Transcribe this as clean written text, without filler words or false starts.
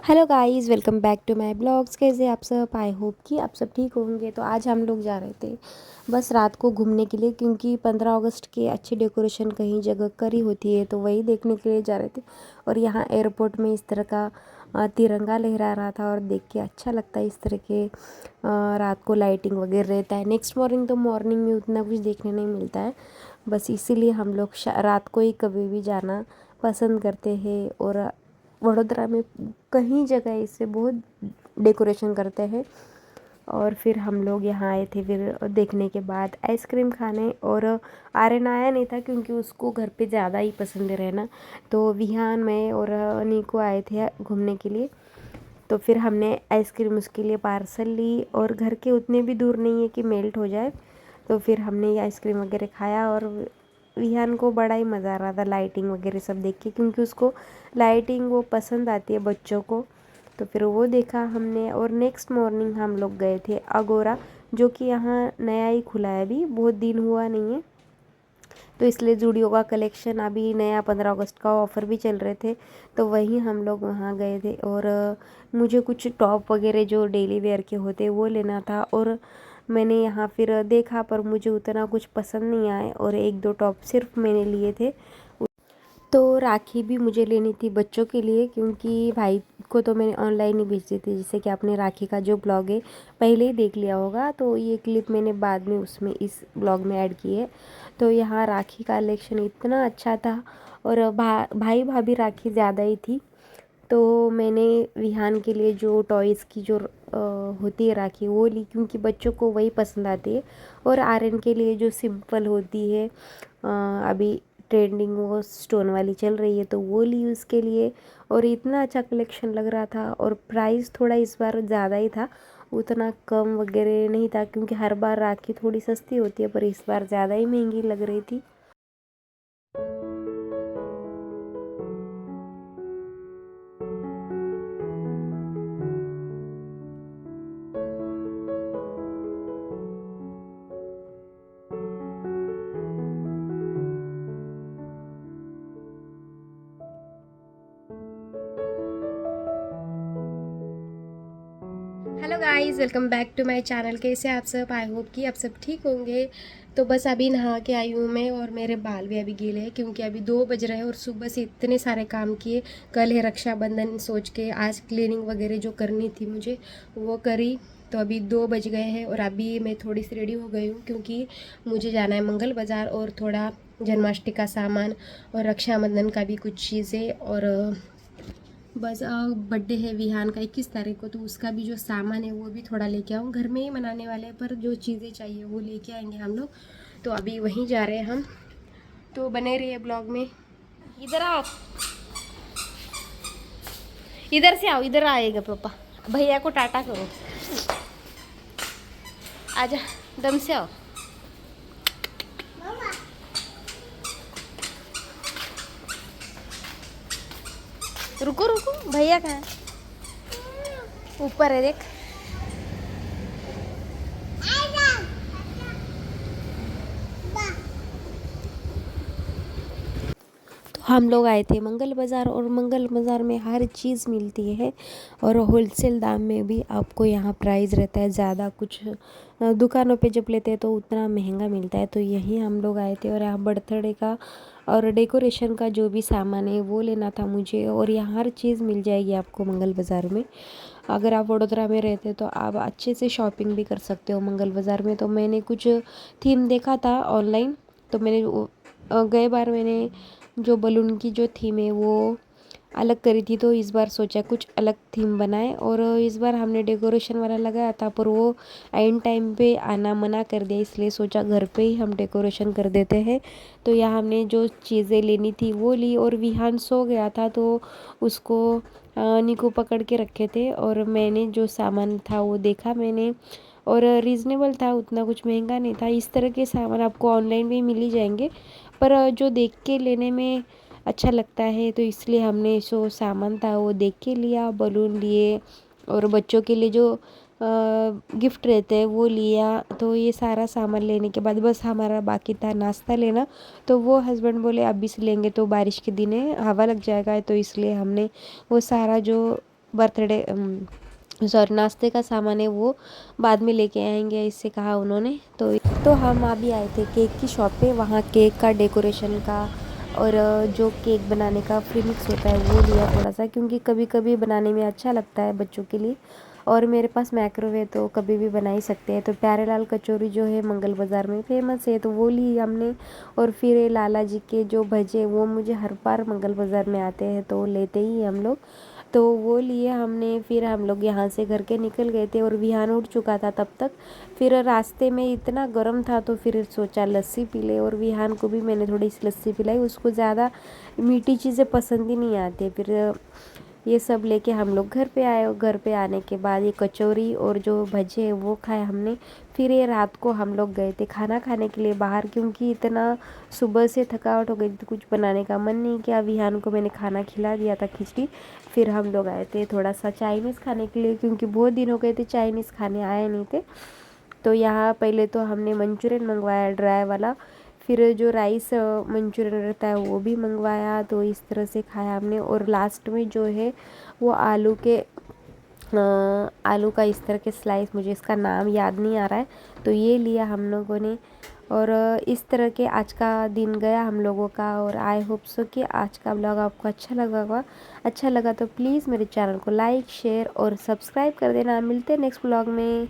Hello guys, welcome back to my blogs. कैसे आप सब? आई होप कि आप सब ठीक होंगे। तो आज हम लोग जा रहे थे बस रात को घूमने के लिए, क्योंकि 15 अगस्त की अच्छी डेकोरेशन कहीं जगह करी होती है, तो वही देखने के लिए जा रहे थे। और यहाँ एयरपोर्ट में इस तरह का तिरंगा लहरा रहा था और देख के अच्छा लगता है। इस तरह के रात को लाइटिंग वगैरह रहता है। नेक्स्ट मॉर्निंग तो मॉर्निंग में उतना कुछ देखने नहीं मिलता है, बस इसीलिए हम लोग रात को ही कभी भी जाना पसंद करते हैं। और वडोदरा में कहीं जगह इससे बहुत डेकोरेशन करते हैं। और फिर हम लोग यहाँ आए थे, फिर देखने के बाद आइसक्रीम खाने। और आर्यन आया नहीं था क्योंकि उसको घर पे ज़्यादा ही पसंद है रहना, तो विहान में और नीको आए थे घूमने के लिए। तो फिर हमने आइसक्रीम उसके लिए पार्सल ली, और घर के उतने भी दूर नहीं है कि मेल्ट हो जाए। तो फिर हमने ये आइसक्रीम वगैरह खाया, और विहान को बड़ा ही मज़ा आ रहा था लाइटिंग वगैरह सब देख के, क्योंकि उसको लाइटिंग वो पसंद आती है बच्चों को। तो फिर वो देखा हमने। और नेक्स्ट मॉर्निंग हम लोग गए थे अगोरा, जो कि यहाँ नया ही खुला है, अभी बहुत दिन हुआ नहीं है, तो इसलिए जूडियो का कलेक्शन अभी नया 15 अगस्त का ऑफ़र भी चल रहे थे, तो वहीं हम लोग वहाँ गए थे। और मुझे कुछ टॉप वगैरह जो डेली वेयर के होते वो लेना था, और मैंने यहाँ फिर देखा, पर मुझे उतना कुछ पसंद नहीं आए, और एक दो टॉप सिर्फ मैंने लिए थे। तो राखी भी मुझे लेनी थी बच्चों के लिए, क्योंकि भाई को तो मैंने ऑनलाइन ही भेज दी थी। जैसे कि आपने राखी का जो ब्लॉग है पहले ही देख लिया होगा, तो ये क्लिप मैंने बाद में उसमें इस ब्लॉग में ऐड की है। तो यहाँ राखी का कलेक्शन इतना अच्छा था, और भाई भाभी राखी ज़्यादा ही थी। तो मैंने विहान के लिए जो टॉयज़ की जो होती है राखी वो ली, क्योंकि बच्चों को वही पसंद आती है। और आर्यन के लिए जो सिंपल होती है, अभी ट्रेंडिंग वो स्टोन वाली चल रही है, तो वो ली उसके लिए। और इतना अच्छा कलेक्शन लग रहा था, और प्राइस थोड़ा इस बार ज़्यादा ही था, उतना कम वगैरह नहीं था, क्योंकि हर बार राखी थोड़ी सस्ती होती है, पर इस बार ज़्यादा ही महंगी लग रही थी। Hello guys, welcome back to my channel. कैसे आप सब? आई होप कि आप सब ठीक होंगे। तो बस अभी नहा के आई हूँ मैं, और मेरे बाल भी अभी गीले हैं, क्योंकि अभी 2 बज रहे हैं और सुबह से इतने सारे काम किए। कल है रक्षाबंधन, सोच के आज क्लीनिंग वगैरह जो करनी थी मुझे वो करी। तो अभी 2 बज गए हैं, और अभी मैं थोड़ी सी रेडी हो गई हूँ, क्योंकि मुझे जाना है मंगल बाज़ार, और थोड़ा जन्माष्टमी का सामान और रक्षाबंधन का भी कुछ चीज़ें। और बस बर्थडे है विहान का 21 तारीख को, तो उसका भी जो सामान है वो भी थोड़ा लेके आऊँ। घर में ही मनाने वाले हैं, पर जो चीज़ें चाहिए वो लेके आएंगे हम लोग। तो अभी वहीं जा रहे हैं हम, तो बने रहिए ब्लॉग में। इधर आओ, इधर से आओ, इधर आएगा पापा। भैया को टाटा करो, आजा, दम से आओ। रुको रुको, भैया कहाँ है? ऊपर है, देख। हम लोग आए थे मंगल बाज़ार, और मंगल बाज़ार में हर चीज़ मिलती है, और होलसेल दाम में भी आपको यहाँ प्राइस रहता है। ज़्यादा कुछ दुकानों पे जब लेते हैं तो उतना महंगा मिलता है। तो यहीं हम लोग आए थे, और यहाँ बर्थडे का और डेकोरेशन का जो भी सामान है वो लेना था मुझे। और यहाँ हर चीज़ मिल जाएगी आपको मंगल बाज़ार में। अगर आप वडोदरा में रहते तो आप अच्छे से शॉपिंग भी कर सकते हो मंगल बाज़ार में। तो मैंने कुछ थीम देखा था ऑनलाइन, तो मैंने गए बार मैंने जो बलून की जो थीम है वो अलग करी थी, तो इस बार सोचा कुछ अलग थीम बनाए। और इस बार हमने डेकोरेशन वाला लगाया था, पर वो एंड टाइम पे आना मना कर दिया, इसलिए सोचा घर पे ही हम डेकोरेशन कर देते हैं। तो यहाँ हमने जो चीज़ें लेनी थी वो ली, और विहान सो गया था, तो उसको निको पकड़ के रखे थे। और मैंने जो सामान था वो देखा मैंने, और रीज़नेबल था, उतना कुछ महंगा नहीं था। इस तरह के सामान आपको ऑनलाइन भी मिल ही जाएंगे, पर जो देख के लेने में अच्छा लगता है, तो इसलिए हमने जो सामान था वो देख के लिया। बलून लिए, और बच्चों के लिए जो गिफ्ट रहते हैं वो लिया। तो ये सारा सामान लेने के बाद बस हमारा बाकी था नाश्ता लेना। तो वो हस्बैंड बोले अभी से लेंगे तो बारिश के दिन है, हवा लग जाएगा, तो इसलिए हमने वो सारा जो बर्थडे सॉरी नाश्ते का सामान है वो बाद में लेके आएंगे, इससे कहा उन्होंने। तो हम अभी आए थे केक की शॉप पे, वहाँ केक का डेकोरेशन का और जो केक बनाने का प्रीमिक्स होता है वो लिया थोड़ा सा, क्योंकि कभी कभी बनाने में अच्छा लगता है बच्चों के लिए। और मेरे पास मैक्रोवेव है तो कभी भी बना ही सकते हैं। तो प्यारेलाल कचौरी जो है मंगल बाज़ार में फ़ेमस है, तो वो ली हमने। और फिर ये लाला जी के जो भजे, वो मुझे हर बार मंगल बाज़ार में आते हैं तो लेते ही हम लोग, तो वो लिए हमने। फिर हम लोग यहाँ से घर के निकल गए थे और विहान उठ चुका था तब तक। फिर रास्ते में इतना गर्म था तो फिर सोचा लस्सी पी ले, और विहान को भी मैंने थोड़ी सी लस्सी पिलाई। उसको ज़्यादा मीठी चीज़ें पसंद ही नहीं आती। फिर ये सब लेके हम लोग घर पे आए, और घर पे आने के बाद ये कचौरी और जो भजे हैं वो खाए हमने। फिर ये रात को हम लोग गए थे खाना खाने के लिए बाहर, क्योंकि इतना सुबह से थकावट हो गई थी, कुछ बनाने का मन नहीं किया। विहान को मैंने खाना खिला दिया था, खिचड़ी। फिर हम लोग आए थे थोड़ा सा चाइनीज़ खाने के लिए, क्योंकि बहुत दिन हो गए थे चाइनीज़ खाने आए नहीं थे। तो यहाँ पहले तो हमने मंचूरियन मंगवाया ड्राई वाला, फिर जो राइस मंचूरियन रहता है वो भी मंगवाया। तो इस तरह से खाया हमने। और लास्ट में जो है वो आलू का इस तरह के स्लाइस, मुझे इसका नाम याद नहीं आ रहा है, तो ये लिया हम लोगों ने। और इस तरह के आज का दिन गया हम लोगों का। और आई होप सो कि आज का ब्लॉग आपको अच्छा लगा होगा। अच्छा लगा तो प्लीज़ मेरे चैनल को लाइक शेयर और सब्सक्राइब कर देना। मिलते हैं नेक्स्ट ब्लॉग में।